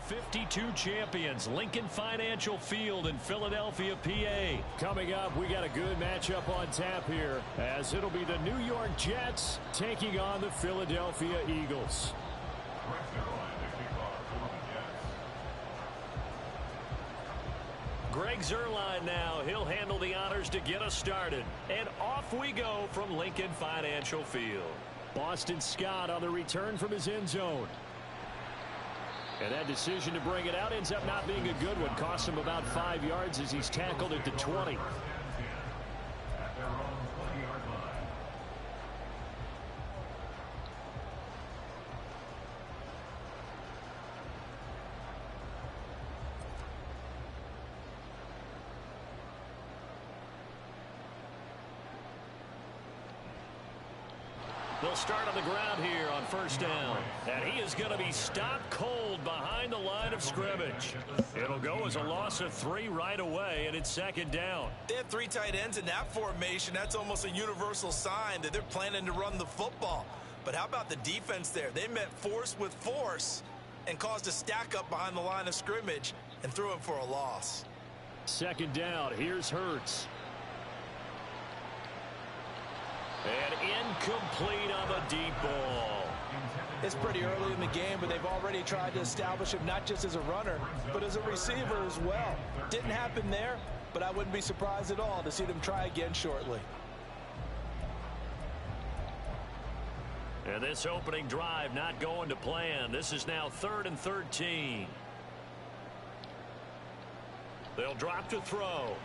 52 champions, Lincoln Financial Field in Philadelphia, PA. Coming up, we got a good matchup on tap here, as it'll be the New York Jets taking on the Philadelphia Eagles. Greg Zuerlein now. He'll handle the honors to get us started. And off we go from Lincoln Financial Field. Boston Scott on the return from his end zone. And that decision to bring it out ends up not being a good one. Costs him about 5 yards as he's tackled at the 20. They'll start on the ground here on first down. And he is going to be stopped cold behind the line of scrimmage. It'll go as a loss of 3 right away, and it's second down. They have 3 tight ends in that formation. That's almost a universal sign that they're planning to run the football. But how about the defense there? They met force with force and caused a stack up behind the line of scrimmage and threw it for a loss. Second down. Here's Hurts. And incomplete on the deep ball. It's pretty early in the game, but they've already tried to establish him not just as a runner, but as a receiver as well. Didn't happen there, but I wouldn't be surprised at all to see them try again shortly. And this opening drive not going to plan. This is now 3rd and 13. They'll drop to throw.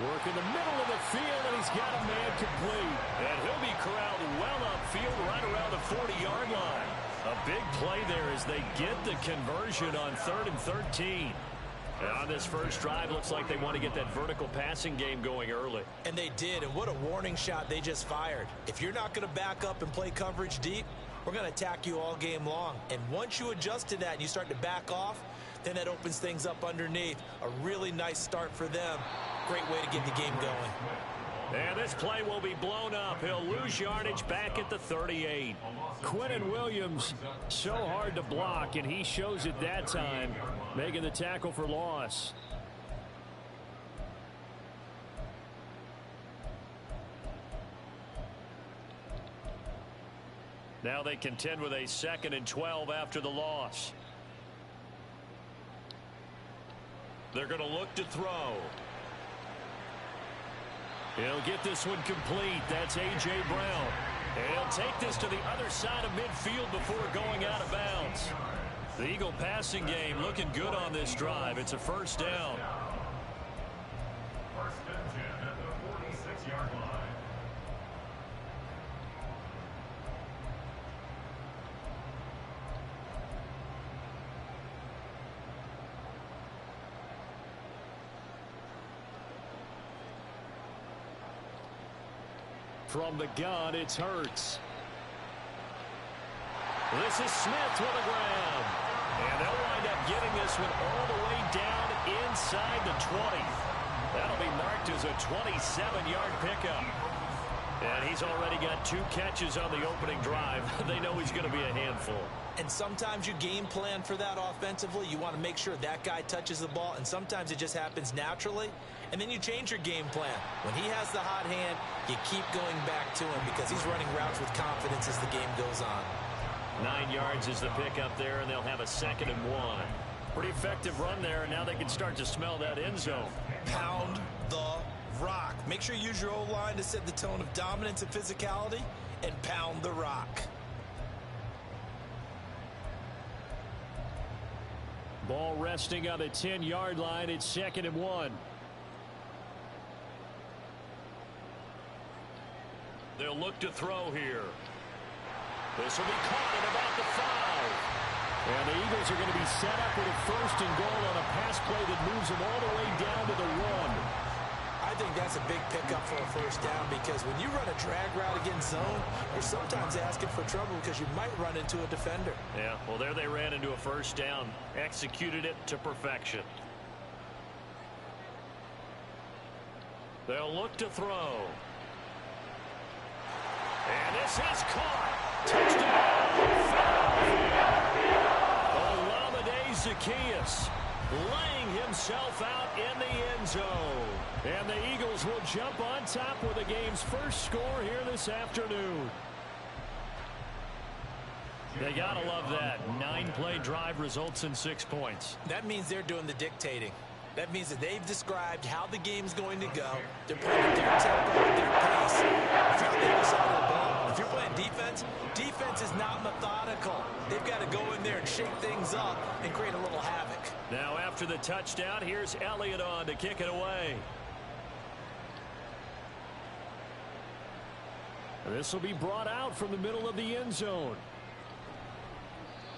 Work in the middle of the field, and he's got a man complete. And he'll be corralled well upfield right around the 40-yard line. A big play there as they get the conversion on 3rd and 13. And on this first drive, looks like they want to get that vertical passing game going early. And they did, and what a warning shot they just fired. If you're not going to back up and play coverage deep, we're going to attack you all game long. And once you adjust to that and you start to back off, then that opens things up underneath. A really nice start for them. Great way to get the game going. And this play will be blown up. He'll lose yardage back at the 38. Quinnen Williams, so hard to block, and he shows it that time, making the tackle for loss. Now they contend with a 2nd and 12 after the loss. They're going to look to throw. He'll get this one complete. That's A.J. Brown. And he'll take this to the other side of midfield before going out of bounds. The Eagle passing game looking good on this drive. It's a first down. First and 10 at the 46-yard line. From the gun, it's Hurts. This is Smith with a grab. And they'll wind up getting this one all the way down inside the 20. That'll be marked as a 27-yard pickup. And he's already got 2 catches on the opening drive. They know he's going to be a handful. And sometimes you game plan for that offensively. You want to make sure that guy touches the ball, and sometimes it just happens naturally. And then you change your game plan. When he has the hot hand, you keep going back to him because he's running routes with confidence as the game goes on. 9 yards is the pickup there, and they'll have a 2nd and 1. Pretty effective run there, and now they can start to smell that end zone. Pound the rock. Make sure you use your O-line to set the tone of dominance and physicality, and pound the rock. Ball resting on the 10-yard line. It's 2nd and 1. They'll look to throw here. This will be caught at about the 5. And the Eagles are going to be set up with a 1st and goal on a pass play that moves them all the way down to the 1. I think that's a big pickup for a 1st down because when you run a drag route against zone, you're sometimes asking for trouble because you might run into a defender. Yeah, well, there they ran into a 1st down. Executed it to perfection. They'll look to throw. And this is caught. Touchdown, Philadelphia. Olamide Zacchaeus laying himself out in the end zone. And the Eagles will jump on top with the game's first score here this afternoon. They gotta love that. 9-play drive results in 6 points. That means they're doing the dictating. That means that they've described how the game's going to go. They're playing at their tempo, at their pace. If you're on the other side of the ball, if you're playing defense, defense is not methodical. They've got to go in there and shake things up and create a little havoc. Now after the touchdown, here's Elliott on to kick it away. This will be brought out from the middle of the end zone.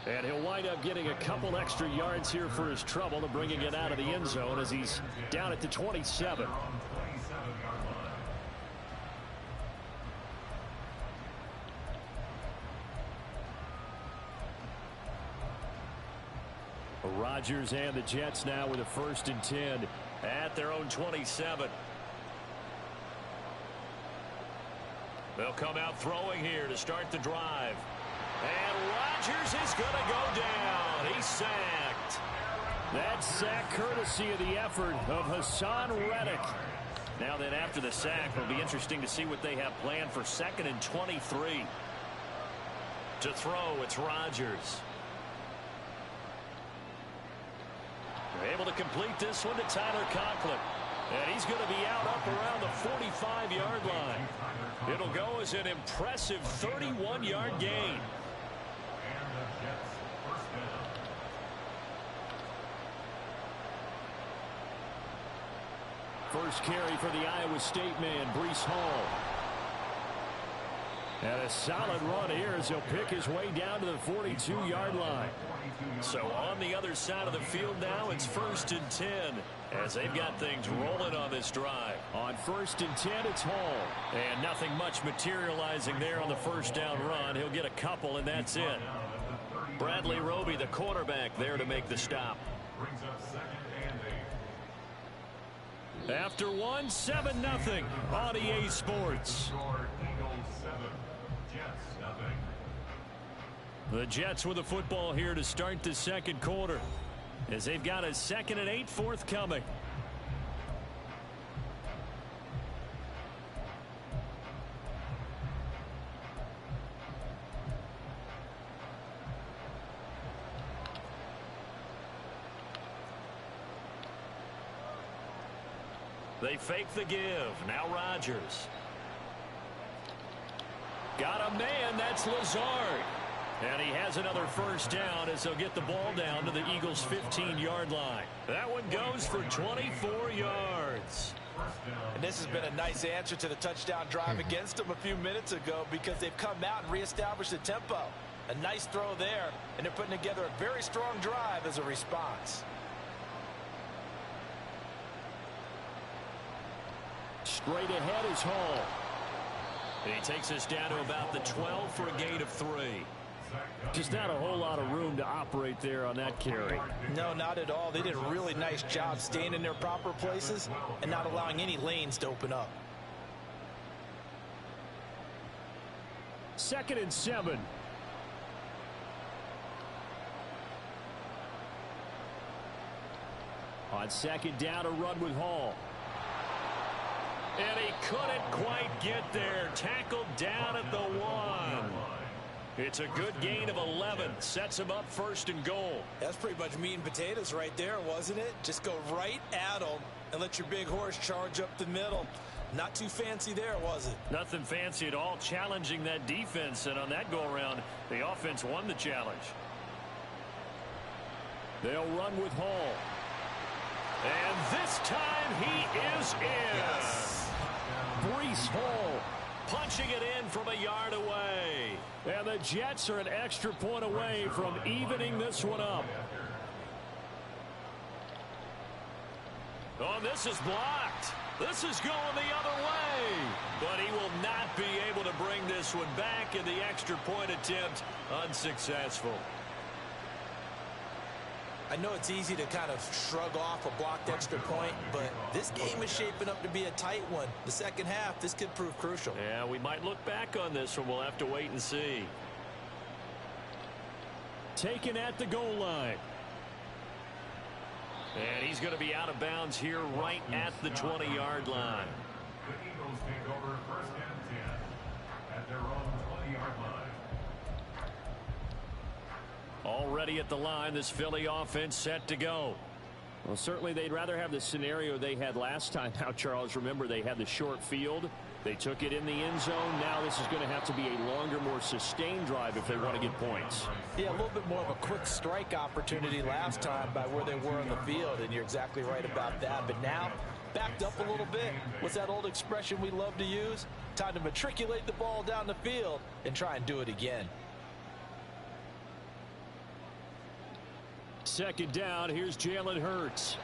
And he'll wind up getting a couple extra yards here for his trouble to bringing it out of the end zone as he's down at the 27. Rodgers and the Jets now with a 1st and 10 at their own 27. They'll come out throwing here to start the drive. And Rodgers is going to go down. He's sacked. That sack courtesy of the effort of Hassan Reddick. Now then, after the sack, it'll be interesting to see what they have planned for 2nd and 23. To throw, it's Rodgers. They're able to complete this one to Tyler Conklin. And he's going to be out up around the 45-yard line. It'll go as an impressive 31-yard gain. First carry for the Iowa State man, Breece Hall. And a solid run here as he'll pick his way down to the 42-yard line. So on the other side of the field now, it's 1st and 10 as they've got things rolling on this drive. On 1st and 10, it's Hall. And nothing much materializing there on the first down run. He'll get a couple, and that's it. Bradley Roby, the quarterback, there to make the stop. After one, 7-0 on EA Sports. The Jets with the football here to start the second quarter as they've got a 2nd and 8 forthcoming. They fake the give. Now Rodgers. Got a man. That's Lazard. And he has another first down as he'll get the ball down to the Eagles' 15-yard line. That one goes for 24 yards. And this has been a nice answer to the touchdown drive against them a few minutes ago because they've come out and reestablished the tempo. A nice throw there, and they're putting together a very strong drive as a response. Straight ahead is Hall. And he takes us down to about the 12 for a gain of 3. Just not a whole lot of room to operate there on that carry. No, not at all. They did a really nice job staying in their proper places and not allowing any lanes to open up. 2nd and 7. On 2nd down, a run with Hall. And he couldn't quite get there. Tackled down at the 1. It's a good gain of 11. Sets him up 1st and goal. That's pretty much meat and potatoes right there, wasn't it? Just go right at them and let your big horse charge up the middle. Not too fancy there, was it? Nothing fancy at all. Challenging that defense. And on that go-around, the offense won the challenge. They'll run with Hall. And this time he is in. Yes. Breece Hall punching it in from a yard away. And the Jets are an extra point away from evening this one up. Oh, this is blocked. This is going the other way. But he will not be able to bring this one back, in the extra point attempt unsuccessful. I know it's easy to kind of shrug off a blocked extra point, but this game is shaping up to be a tight one. The second half, this could prove crucial. Yeah, we might look back on this one. We'll have to wait and see. Taken at the goal line. And he's going to be out of bounds here right at the 20-yard line. The Eagles take over 1st and 10 at their own 20-yard line. Already at the line, this Philly offense set to go. Well, certainly they'd rather have the scenario they had last time. Now, Charles, remember they had the short field. They took it in the end zone. Now this is going to have to be a longer, more sustained drive if they want to get points. Yeah, a little bit more of a quick strike opportunity last time by where they were on the field, and you're exactly right about that. But now, backed up a little bit. What's that old expression we love to use? Time to matriculate the ball down the field and try and do it again. Second down, here's Jalen Hurts.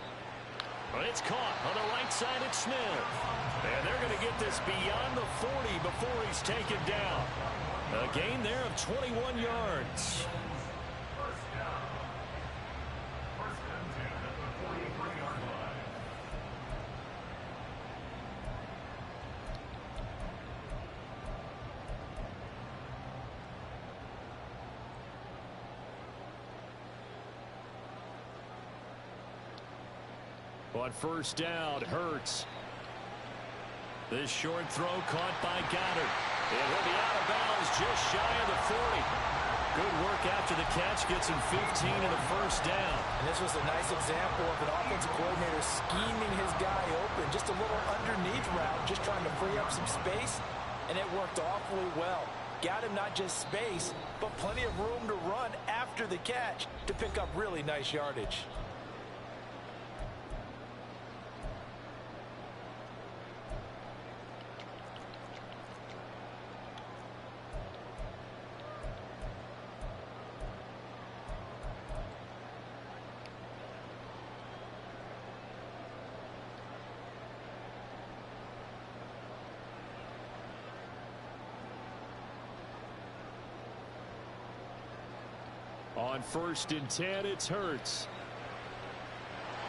But it's caught on the right side at Smith. And they're going to get this beyond the 40 before he's taken down. A gain there of 21 yards. First down. 1st and 10 at the 43-yard line. On first down, Hurts. This short throw caught by Goddard. And he'll be out of bounds just shy of the 40. Good work after the catch, gets him 15 and a first down. And this was a nice example of an offensive coordinator scheming his guy open. Just a little underneath route, just trying to free up some space. And it worked awfully well. Got him not just space, but plenty of room to run after the catch to pick up really nice yardage. On 1st and 10, it's Hurts.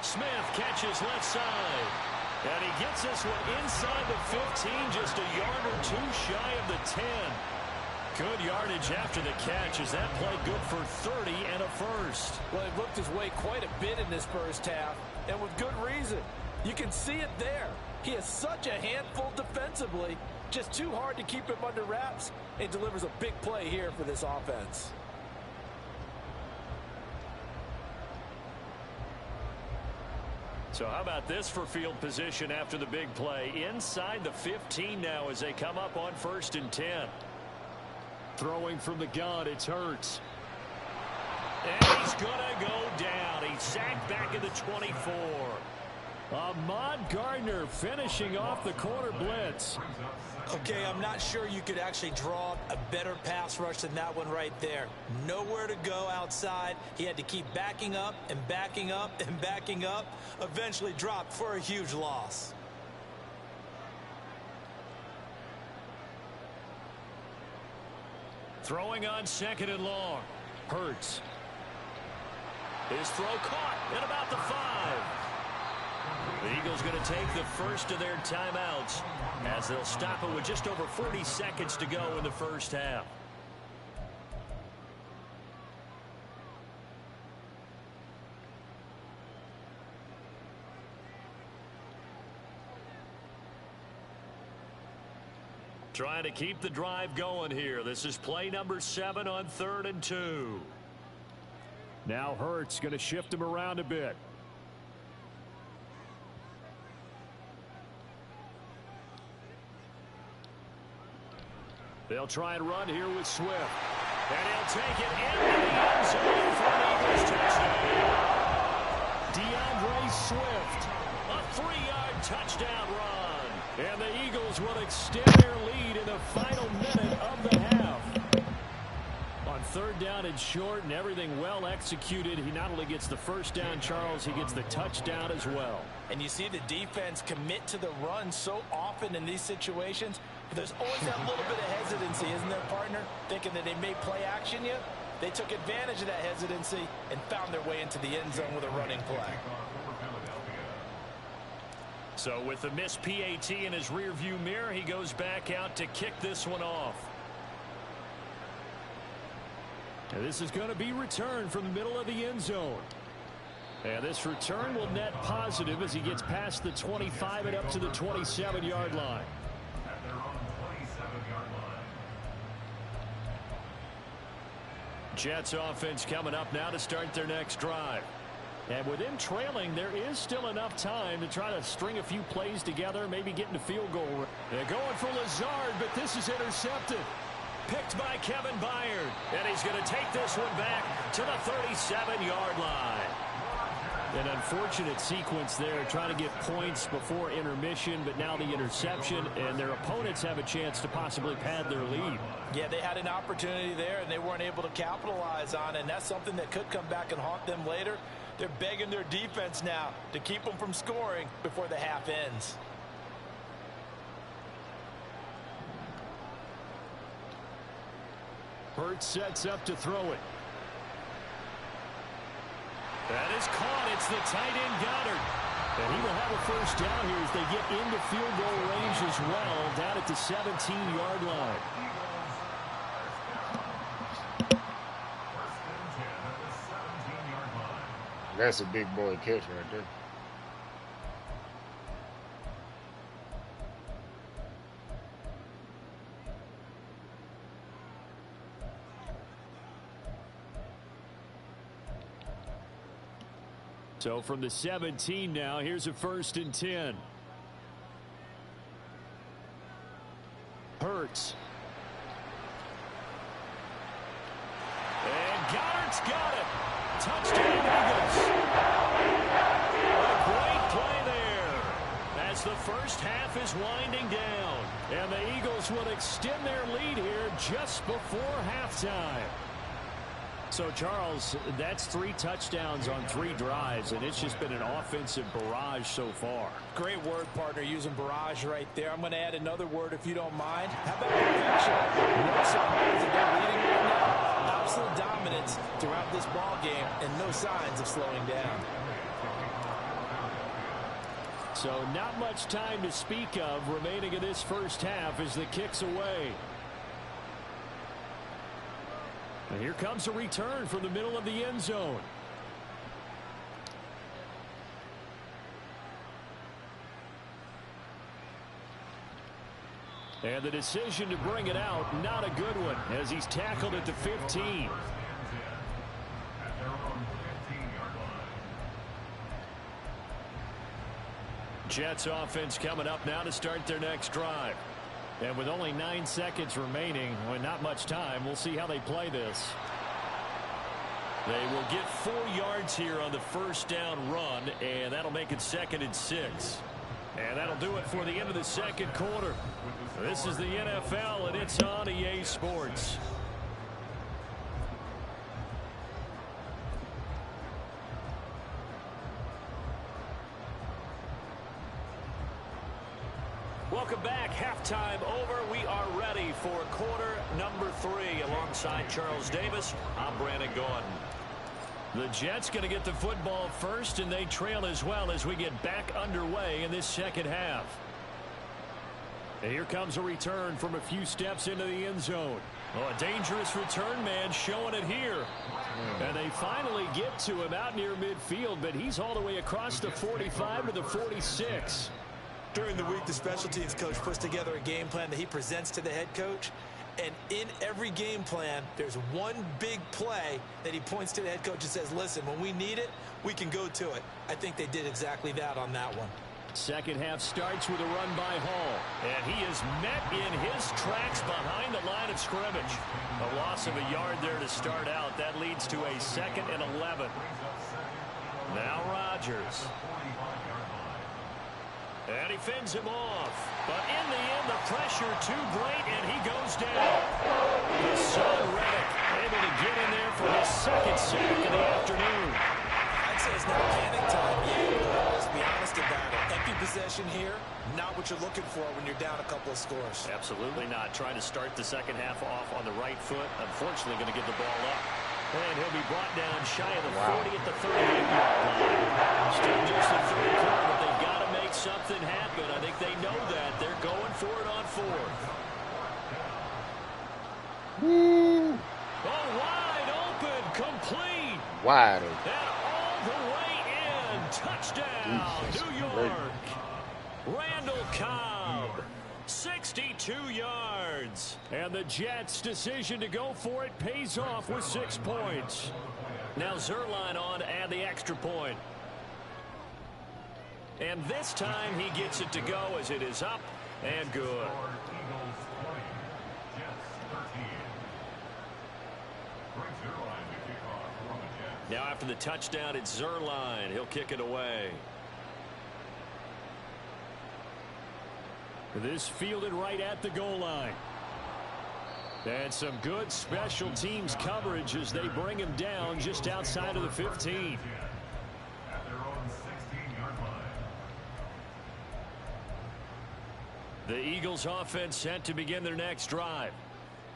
Smith catches left side. And he gets this one inside the 15, just a yard or two shy of the 10. Good yardage after the catch as that play good for 30 and a first. Well, he looked his way quite a bit in this first half, and with good reason. You can see it there. He is such a handful defensively, just too hard to keep him under wraps, and delivers a big play here for this offense. So how about this for field position after the big play? Inside the 15 now as they come up on 1st and 10. Throwing from the gun, it's Hurts. And he's going to go down. He's sacked back at the 24. Ahmad Gardner finishing off the corner blitz. Okay, I'm not sure you could actually draw a better pass rush than that one right there. Nowhere to go outside. He had to keep backing up and backing up and backing up. Eventually dropped for a huge loss. Throwing on 2nd and long. Hurts. His throw caught at about the 5. The Eagles going to take the first of their timeouts as they'll stop it with just over 40 seconds to go in the first half. Trying to keep the drive going here. This is play number 7 on 3rd and 2. Now Hurts going to shift him around a bit. They'll try and run here with Swift. And he'll take it into the end zone for an Eagles touchdown. DeAndre Swift, a 3-yard touchdown run. And the Eagles will extend their lead in the final minute of the half. On 3rd down and short and everything well executed, he not only gets the first down, Charles, he gets the touchdown as well. And you see the defense commit to the run so often in these situations. There's always that little bit of hesitancy, isn't there, partner? Thinking that they may play action you. They took advantage of that hesitancy and found their way into the end zone with a running play. So with the missed PAT in his rearview mirror, he goes back out to kick this one off. And this is going to be returned from the middle of the end zone. And this return will net positive as he gets past the 25 and up to the 27-yard line. At their own 27-yard line. Jets offense coming up now to start their next drive. And with them trailing, there is still enough time to try to string a few plays together, maybe get into field goal. They're going for Lazard, but this is intercepted. Picked by Kevin Byard. And he's going to take this one back to the 37-yard line. An unfortunate sequence there, trying to get points before intermission, but now the interception, and their opponents have a chance to possibly pad their lead. Yeah, they had an opportunity there, and they weren't able to capitalize on it, and that's something that could come back and haunt them later. They're begging their defense now to keep them from scoring before the half ends. Hurts sets up to throw it. That is caught. It's the tight end Goddard. And he will have a first down here as they get into field goal range as well, down at the 17-yard line. That's a big boy catch right there. So from the 17 now, here's a 1st and 10. Hurts. And Goddard's got it. Touchdown Eagles. A great play there as the first half is winding down. And the Eagles will extend their lead here just before halftime. So, Charles, that's 3 touchdowns on 3 drives, and it's just been an offensive barrage so far. Great word, partner, using barrage right there. I'm going to add another word if you don't mind. How about perfection? No surprise that they're leading right now. Absolute dominance throughout this ball game, and no signs of slowing down. So not much time to speak of remaining in this first half as the kick's away. And here comes a return from the middle of the end zone. And the decision to bring it out, not a good one, as he's tackled at the 15. Jets offense coming up now to start their next drive. And with only 9 seconds remaining, with not much time, we'll see how they play this. They will get 4 yards here on the first down run, and that'll make it 2nd and 6. And that'll do it for the end of the second quarter. This is the NFL, and it's on EA Sports. Welcome back. Halftime over. We are ready for quarter number 3. Alongside Charles Davis, I'm Brandon Gordon. The Jets going to get the football first, and they trail as well as we get back underway in this second half. And here comes a return from a few steps into the end zone. Oh, a dangerous return man showing it here. And they finally get to him out near midfield, but he's all the way across the 45 to the 46. During the week, the special teams coach puts together a game plan that he presents to the head coach. And in every game plan, there's one big play that he points to the head coach and says, listen, when we need it, we can go to it. I think they did exactly that on that one. Second half starts with a run by Hall. And he is met in his tracks behind the line of scrimmage. A loss of a yard there to start out. That leads to a 2nd and 11. Now Rodgers. And he fends him off. But in the end, the pressure too great, and he goes down. His son, Reddick, able to get in there for his 2nd sack of the afternoon. I'd say it's not panic time yet. Let's be honest about it. Empty possession here, not what you're looking for when you're down a couple of scores. Absolutely not. Trying to start the second half off on the right foot. Unfortunately, going to give the ball up. And he'll be brought down shy of the 40 at the 38-yard line. Still just the third quarter, but they've got to make something happen. I think they know that. They're going for it on 4th. Woo! Oh, wide open, complete. Wide open. And all the way Touchdown, New York. Randall Cobb, 62 yards. And the Jets' decision to go for it pays off with 6 points. Now Zerline on to add the extra point. And this time he gets it to go as it is up and good. Now after the touchdown, it's Zerline. He'll kick it away. This fielded right at the goal line. And some good special teams coverage as they bring him down just outside of the 15. At their own 16-yard line. The Eagles offense set to begin their next drive.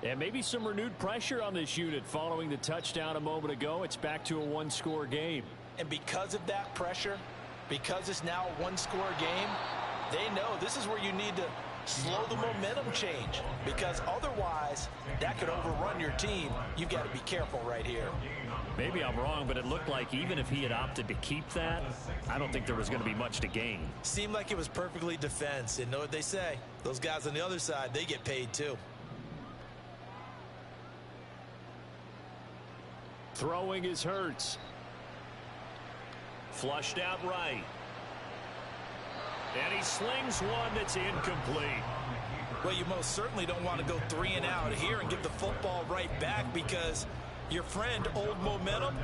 And maybe some renewed pressure on this unit following the touchdown a moment ago. It's back to a one-score game. And because of that pressure, because it's now a one-score game, they know this is where you need to slow the momentum change, because otherwise that could overrun your team. You've got to be careful right here. Maybe I'm wrong, but it looked like even if he had opted to keep that, I don't think there was going to be much to gain. Seemed like it was perfectly defense. And know what they say? Those guys on the other side, they get paid too. Throwing is Hurts. Flushed out right. And he slings one that's incomplete. Well, you most certainly don't want to go 3 and out here and give the football right back, because your friend, Old Momentum,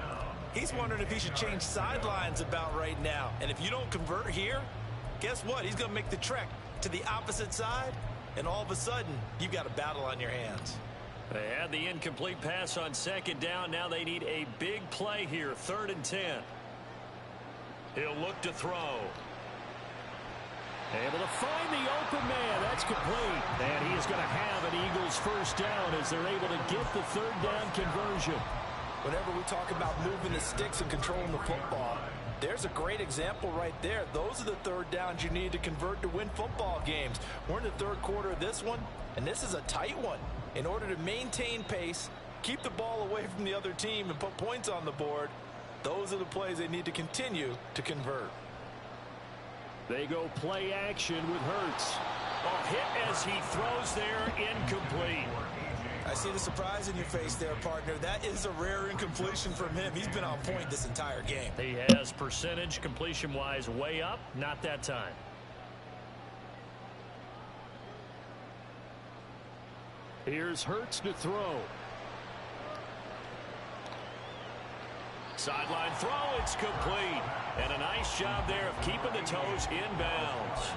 he's wondering if he should change sidelines about right now. And if you don't convert here, guess what? He's going to make the trek to the opposite side, and all of a sudden, you've got a battle on your hands. They had the incomplete pass on second down. Now they need a big play here, 3rd and 10. He'll look to throw. Able to find the open man. That's complete. And he is going to have an Eagles first down as they're able to get the 3rd down conversion. Whenever we talk about moving the sticks and controlling the football, there's a great example right there. Those are the 3rd downs you need to convert to win football games. We're in the 3rd quarter of this one, and this is a tight one. In order to maintain pace, keep the ball away from the other team, and put points on the board, those are the plays they need to continue to convert. They go play action with Hurts. A hit as he throws there, incomplete. I see the surprise in your face there, partner. That is a rare incompletion from him. He's been on point this entire game. He has percentage completion-wise way up, not that time. Here's Hurts to throw. Sideline throw, it's complete. And a nice job there of keeping the toes inbounds.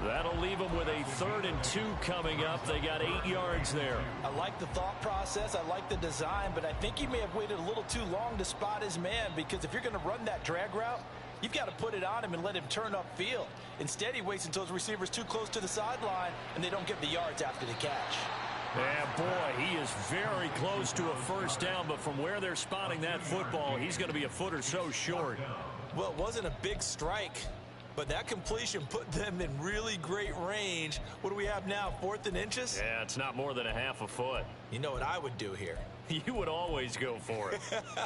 That'll leave them with a 3rd and 2 coming up. They got 8 yards there. I like the thought process. I like the design, but I think he may have waited a little too long to spot his man, because if you're going to run that drag route, you've got to put it on him and let him turn upfield. Instead, he waits until his receiver's too close to the sideline, and they don't get the yards after the catch. Yeah, boy, he is very close to a first down, but from where they're spotting that football, he's going to be a foot or so short. Well, it wasn't a big strike, but that completion put them in really great range. What do we have now, 4th and inches? Yeah, it's not more than a half a foot. You know what I would do here? You would always go for it.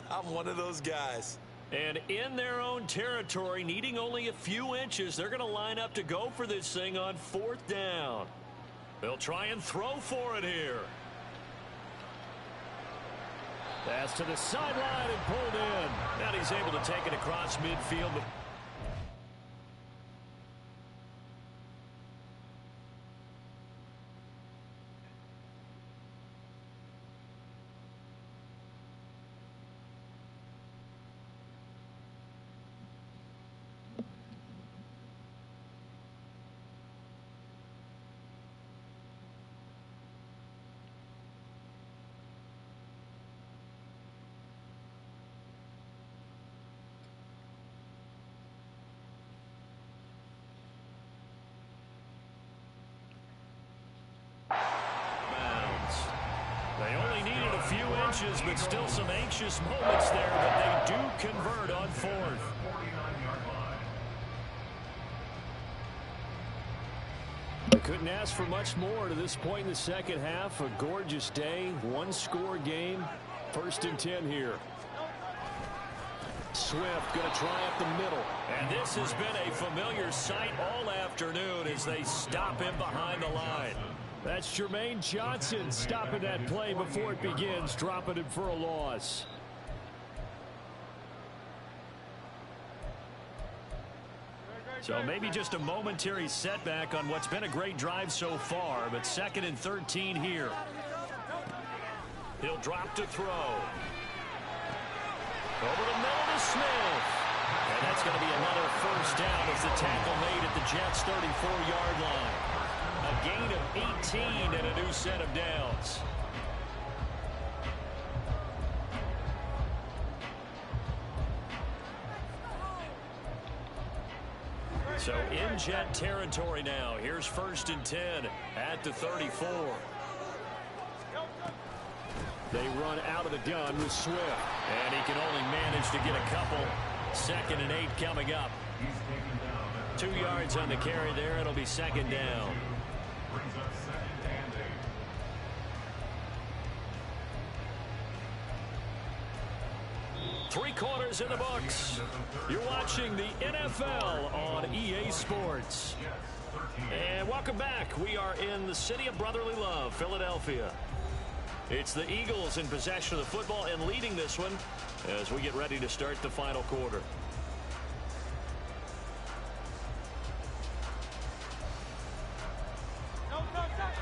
I'm one of those guys. And in their own territory, needing only a few inches, they're going to line up to go for this thing on 4th down. They'll try and throw for it here. Pass to the sideline and pulled in. And he's able to take it across midfield. They only needed a few inches, but still some anxious moments there, but they do convert on 4th. They couldn't ask for much more to this point in the second half. A gorgeous day, 1-score game, 1st and 10 here. Swift going to try up the middle. And this has been a familiar sight all afternoon as they stop him behind the line. That's Jermaine Johnson stopping that play before it begins, dropping him for a loss. So maybe just a momentary setback on what's been a great drive so far, but 2nd and 13 here. He'll drop to throw. Over the middle to Smith. And that's going to be another first down as the tackle made at the Jets' 34-yard line. A gain of 18 and a new set of downs. So in Jet territory now. Here's 1st and 10 at the 34. They run out of the gun with Swift. And he can only manage to get a couple. 2nd and 8 coming up. 2 yards on the carry there. It'll be 2nd down. Brings up 2nd and 8. 3 quarters in the books. You're watching the NFL on EA Sports. And welcome back. We are in the city of brotherly love, Philadelphia. It's the Eagles in possession of the football and leading this one as we get ready to start the final quarter.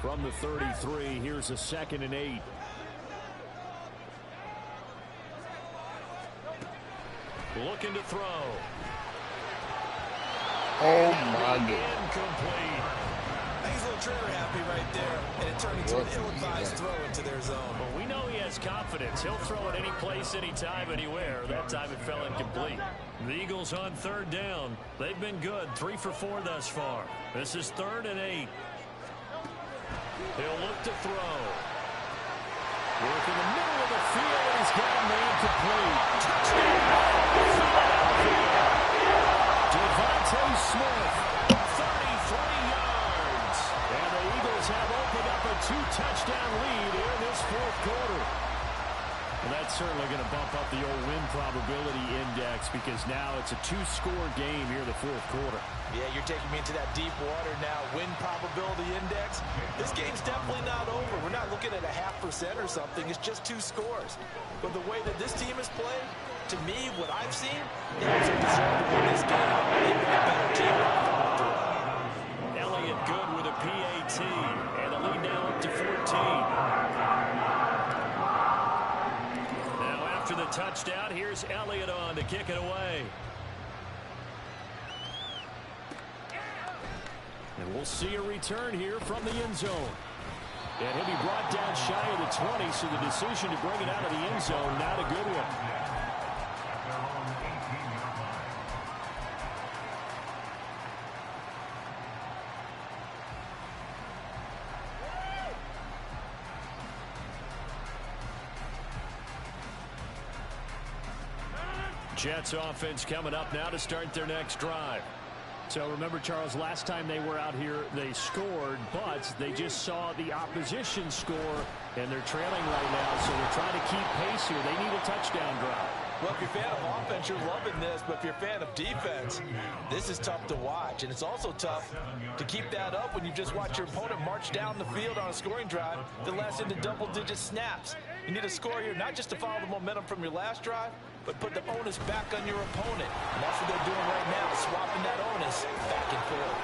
From the 33, here's a 2nd and 8. Looking to throw. Oh, my God. Incomplete. He's a little trigger happy right there, and it turned into an ill-advised throw into their zone. Well, we know he has confidence. He'll throw it any place, anytime, anywhere. That time it fell incomplete. The Eagles on 3rd down. They've been good, 3 for 4 thus far. This is 3rd and 8. He'll look to throw. Work in the middle of the field, and he's got a man complete. Touchdown! Philadelphia! Devontae Smith, 33 yards. And the Eagles have opened up a 2-touchdown lead here in this 4th quarter. Well, that's certainly going to bump up the old win probability index because now it's a 2-score game here in the 4th quarter. Yeah, you're taking me into that deep water now. Win probability index. This game's definitely not over. We're not looking at a 0.5% or something. It's just 2 scores. But the way that this team has played, to me, what I've seen, they also deserve to win this game. They've been a better team than I thought. Elliott good with a PAT. And the lead now up to 14. After the touchdown, here's Elliott on to kick it away. And we'll see a return here from the end zone. And he'll be brought down shy of the 20, so the decision to bring it out of the end zone, not a good one. Jets offense coming up now to start their next drive. So remember, Charles, last time they were out here, they scored, but they just saw the opposition score, and they're trailing right now, so they're trying to keep pace here. They need a touchdown drive. Well, if you're a fan of offense, you're loving this, but if you're a fan of defense, this is tough to watch, and it's also tough to keep that up when you just watch your opponent march down the field on a scoring drive that lasts into double-digit snaps. You need a score here, not just to follow the momentum from your last drive, but put the onus back on your opponent. And that's what they're doing right now, swapping that onus back and forth.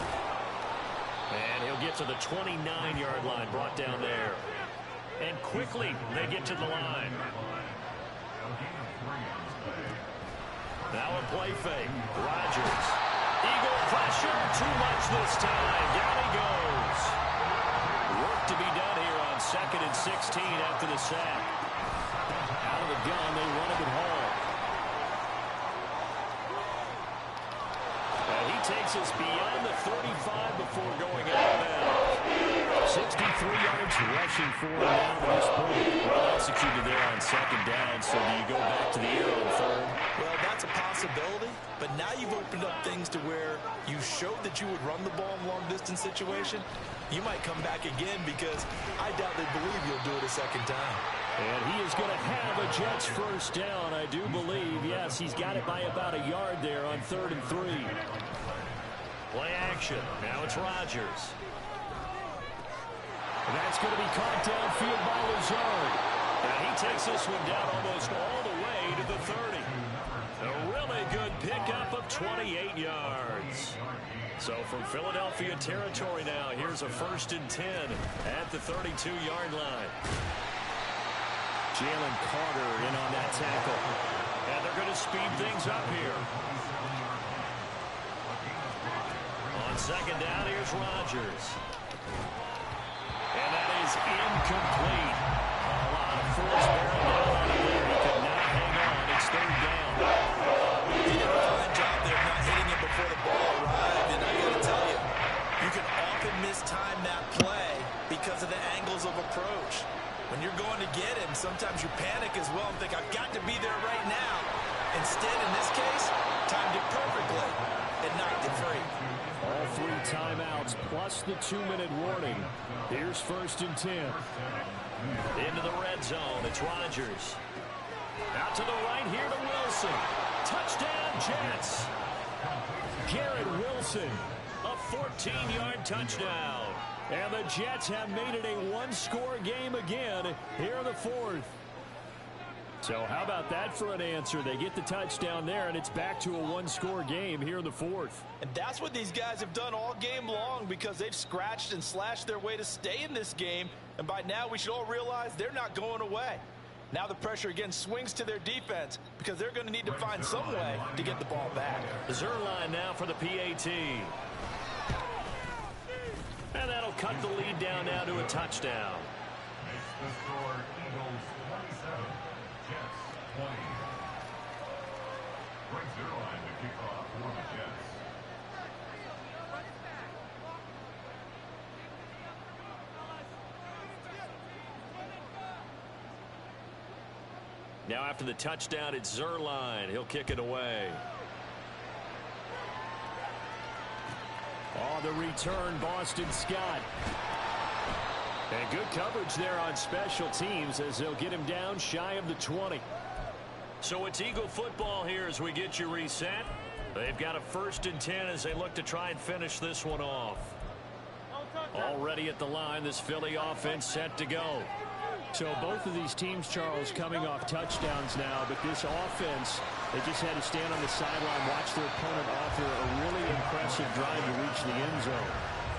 And he'll get to the 29-yard line, brought down there. And quickly, they get to the line. Now a play fake. Rodgers. Eagle pressure, too much this time. Down he goes. Work to be done here on 2nd and 16 after the sack. Out of the gun, they run him at home. He takes us beyond the 35 before going out of bounds. 63 yards rushing for him now to this point. Well executed there on 2nd down, so do you go back to the air on 3rd? Well, that's a possibility, but now you've opened up things to where you showed that you would run the ball in long-distance situation. You might come back again because I doubt they believe you'll do it a 2nd time. And he is going to have a Jets first down, I do believe. Yes, he's got it by about a yard there on 3rd and 3. Play action. Now it's Rodgers. And that's going to be caught downfield by Lazard. And he takes this one down almost all the way to the 30. A really good pickup of 28 yards. So from Philadelphia territory now, here's a 1st and 10 at the 32-yard line. Jalen Carter in on that tackle. And they're going to speed things up here. On 2nd down, here's Rodgers. And that is incomplete. A lot of force bearing down on him there. He could not hang on. It's 3rd down. He did a fine job there not hitting it before the ball arrived. And I got to tell you, you can often mistime that play because of the angles of approach. When you're going to get him, sometimes you panic as well and think, I've got to be there right now. Instead, in this case, timed it perfectly and knocked it free. All 3 timeouts plus the 2-minute warning. Here's 1st and 10. Into the red zone. It's Rodgers. Out to the right here to Wilson. Touchdown, Jets. Garrett Wilson. A 14-yard touchdown. And the Jets have made it a 1-score game again here in the 4th. So how about that for an answer? They get the touchdown there, and it's back to a 1-score game here in the 4th. And that's what these guys have done all game long because they've scratched and slashed their way to stay in this game. And by now, we should all realize they're not going away. Now the pressure again swings to their defense because they're going to need to find some way to get the ball back. Zerline now for the PAT. And that'll cut the lead down now to a touchdown. Makes the score Eagles 27, Jets 20. Greg Zerline to kick off for the Jets. Now after the touchdown, it's Zerline. He'll kick it away. On the return, Boston Scott. And good coverage there on special teams as they'll get him down shy of the 20. So it's Eagle football here as we get you reset. They've got a 1st and 10 as they look to try and finish this one off. Already at the line, this Philly offense set to go. So both of these teams, Charles, coming off touchdowns now, but this offense, they just had to stand on the sideline, watch their opponent offer a really impressive drive to reach the end zone.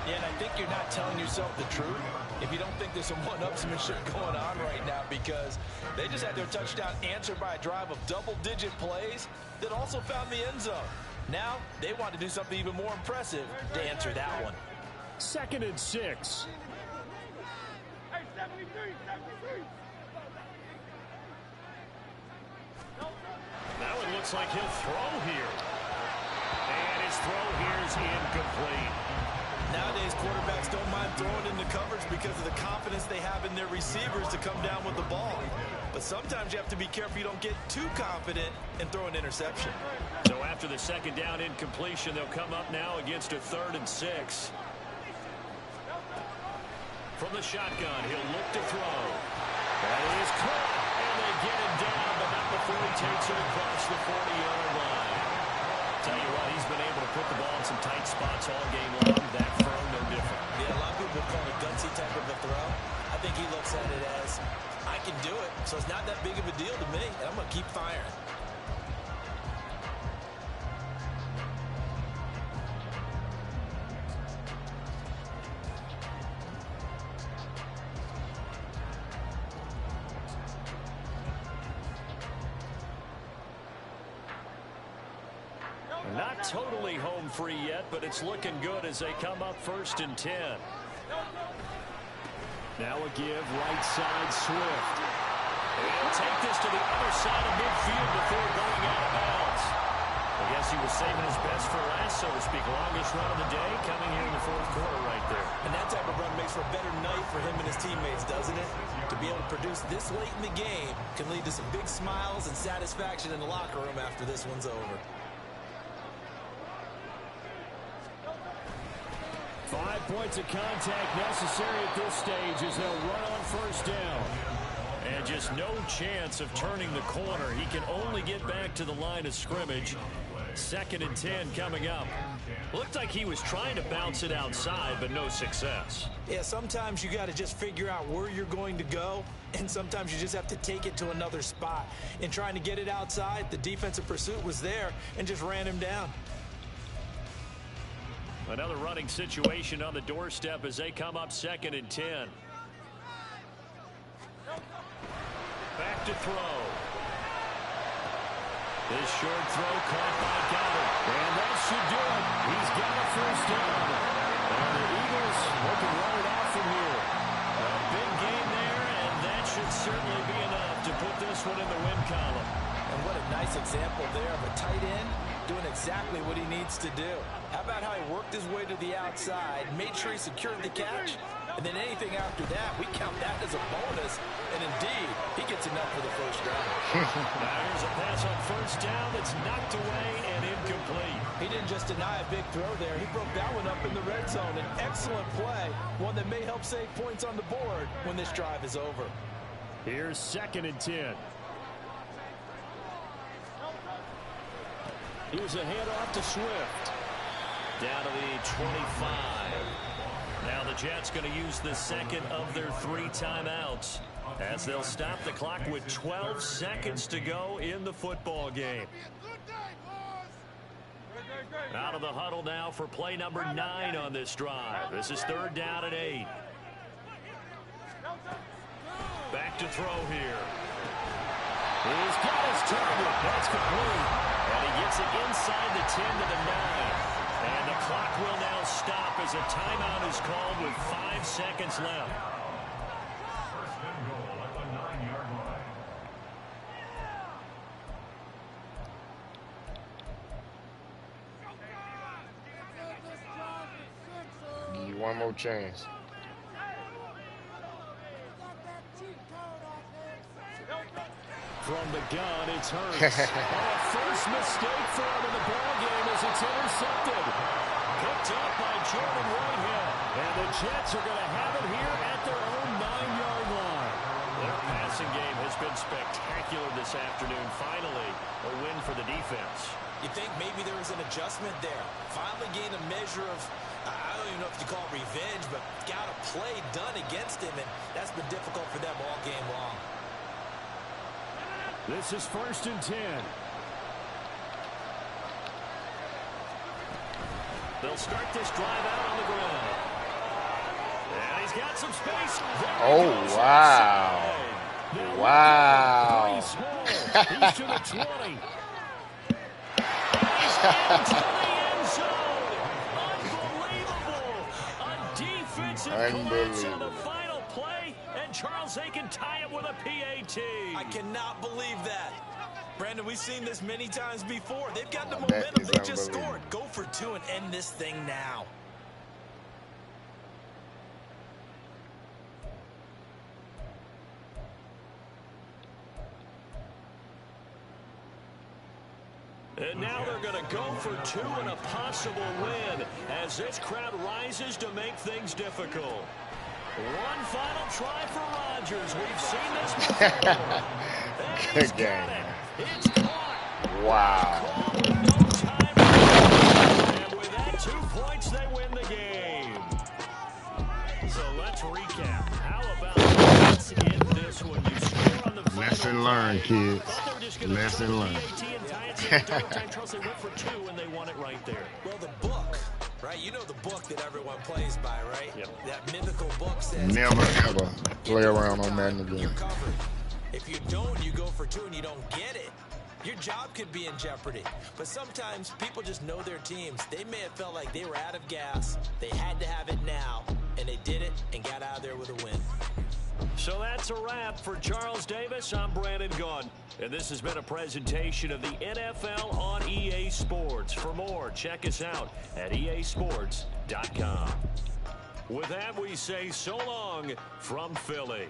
Yeah, and I think you're not telling yourself the truth if you don't think there's some one-upsmanship going on right now because they just had their touchdown answered by a drive of double-digit plays that also found the end zone. Now they want to do something even more impressive to answer that one. 2nd and 6. Now it looks like he'll throw here. And his throw here is incomplete. Nowadays, quarterbacks don't mind throwing into coverage because of the confidence they have in their receivers to come down with the ball. But sometimes you have to be careful you don't get too confident and throw an interception. So after the 2nd down incompletion, they'll come up now against a 3rd and 6. From the shotgun, he'll look to throw. That is caught, and they get him down, but not before he takes it across the 40-yard line. Tell you what, he's been able to put the ball in some tight spots all game long. That throw, no different. Yeah, a lot of people call it a gutsy type of a throw. I think he looks at it as, I can do it, so it's not that big of a deal to me, and I'm going to keep firing. Not totally home free yet, but it's looking good as they come up 1st and 10. Now a give right side Swift. He'll take this to the other side of midfield before going out of bounds. I guess he was saving his best for last, so to speak. Longest run of the day coming here in the 4th quarter right there. And that type of run makes for a better night for him and his teammates, doesn't it? To be able to produce this late in the game can lead to some big smiles and satisfaction in the locker room after this one's over. 5 points of contact necessary at this stage as they'll run on 1st down. And just no chance of turning the corner. He can only get back to the line of scrimmage. 2nd and 10 coming up. Looked like he was trying to bounce it outside, but no success. Yeah, sometimes you got to just figure out where you're going to go, and sometimes you just have to take it to another spot. In trying to get it outside, the defensive pursuit was there and just ran him down. Another running situation on the doorstep as they come up 2nd and 10. Back to throw. This short throw caught by Goddard. And that should do it. He's got a first down. And the Eagles looking to run it out from here. A big game there, and that should certainly be enough to put this one in the win column. And what a nice example there of a tight end doing exactly what he needs to do. How about how he worked his way to the outside, made sure he secured the catch, and then anything after that, we count that as a bonus. And indeed, he gets enough for the first down. Now here's a pass on first down that's knocked away and incomplete. He didn't just deny a big throw there. He broke that one up in the red zone. An excellent play, one that may help save points on the board when this drive is over. Here's 2nd and 10. Here's a handoff to Swift. Down to the 25. Now the Jets going to use the second of their 3 timeouts as they'll stop the clock with 12 seconds to go in the football game. Out of the huddle now for play number 9 on this drive. This is 3rd down and 8. Back to throw here. He's got his target. That's complete. And he gets it inside the 10 to the 9. And the clock will now stop as a timeout is called with 5 seconds left. First and goal at the 9-yard line. Give you one more chance. From the gun, it's Hurts. First mistake for him in the ballgame as it's intercepted. Picked up by Jordan Whitehead. And the Jets are going to have it here at their own 9-yard line. Their passing game has been spectacular this afternoon. Finally, a win for the defense. You think maybe there was an adjustment there. Finally gained a measure of, I don't even know if you call it revenge, but got a play done against him, and that's been difficult for them all game long. This is 1st and 10. They'll start this drive out on the ground. And he's got some space. Oh, wow. Wow. He's to the 20. Into the end zone. Unbelievable. A defensive collapse on the final play, and Charles, they can tie it with a PAT. I cannot believe that. Brandon, we've seen this many times before. They've got the momentum. They just scored. Go for 2 and end this thing now. And now they're going to go for 2 and a possible win as this crowd rises to make things difficult. One final try for Rodgers. We've seen this before. Good game. It's caught. Wow. No time. And with that, 2 points, they win the game. So let's recap. How about let's end this one? You score on the Lesson learned, kids. Lesson learned. Charles, they went for 2 and they won it right there. Well, the book, right? You know the book that everyone plays by, right? Yep. That mythical book says Never, ever play around on Madden you're again. covered. If you don't, you go for 2 and you don't get it. Your job could be in jeopardy. But sometimes people just know their teams. They may have felt like they were out of gas. They had to have it now, and they did it and got out of there with a win. So that's a wrap for Charles Davis. I'm Brandon Gunn. And this has been a presentation of the NFL on EA Sports. For more, check us out at easports.com. With that, we say so long from Philly.